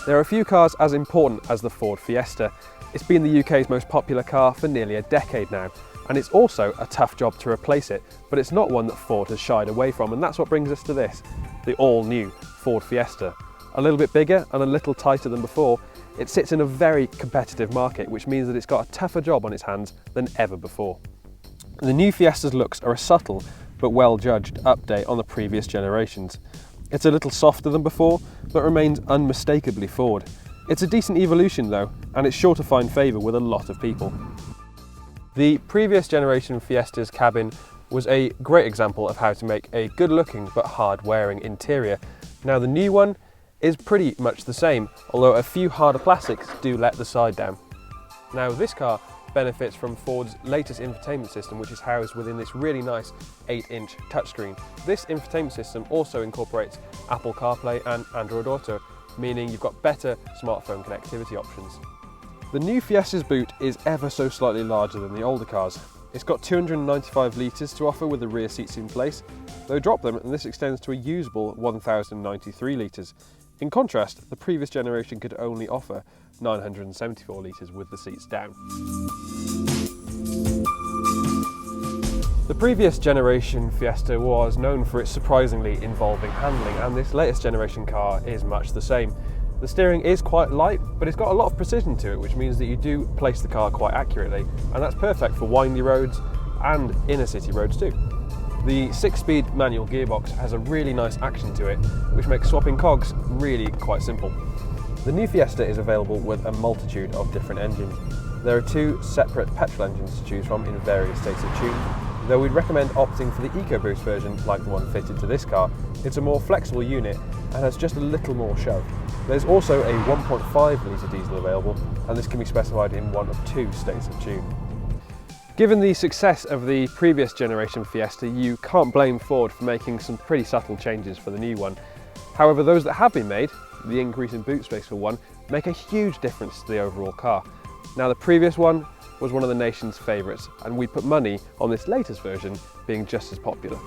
There are a few cars as important as the Ford Fiesta. It's been the UK's most popular car for nearly a decade now, and it's also a tough job to replace it, but it's not one that Ford has shied away from, and that's what brings us to this, the all-new Ford Fiesta. A little bit bigger and a little tighter than before, it sits in a very competitive market, which means that it's got a tougher job on its hands than ever before. The new Fiesta's looks are a subtle but well-judged update on the previous generations. It's a little softer than before, but remains unmistakably Ford. It's a decent evolution though, and it's sure to find favour with a lot of people. The previous generation Fiesta's cabin was a great example of how to make a good-looking but hard-wearing interior. Now the new one is pretty much the same, although a few harder plastics do let the side down. Now this car benefits from Ford's latest infotainment system, which is housed within this really nice 8-inch touchscreen. This infotainment system also incorporates Apple CarPlay and Android Auto, meaning you've got better smartphone connectivity options. The new Fiesta's boot is ever so slightly larger than the older cars. It's got 295 litres to offer with the rear seats in place, though drop them and this extends to a usable 1093 litres. In contrast, the previous generation could only offer 974 litres with the seats down. The previous generation Fiesta was known for its surprisingly involving handling, and this latest generation car is much the same. The steering is quite light, but it's got a lot of precision to it, which means that you do place the car quite accurately, and that's perfect for windy roads and inner city roads too. The 6-speed manual gearbox has a really nice action to it, which makes swapping cogs really quite simple. The new Fiesta is available with a multitude of different engines. There are 2 separate petrol engines to choose from in various states of tune, though we'd recommend opting for the EcoBoost version like the one fitted to this car. It's a more flexible unit and has just a little more shove. There's also a 1.5 litre diesel available, and this can be specified in one of 2 states of tune. Given the success of the previous generation Fiesta, you can't blame Ford for making some pretty subtle changes for the new one. However, those that have been made, the increase in boot space for one, make a huge difference to the overall car. Now the previous one was one of the nation's favourites, and we put money on this latest version being just as popular.